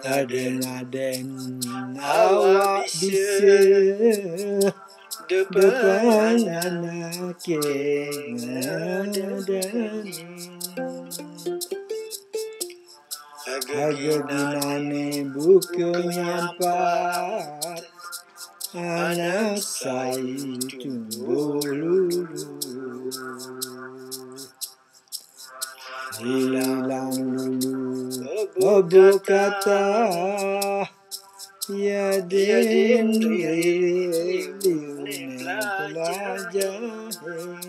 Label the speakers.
Speaker 1: ada ngaden, awak bisa depang anake ngadanin. Geginané buka nyampat, anak saya tumbuh lulu. Ilang lulu, ebuk katah, wyadin, ririh, plajahin.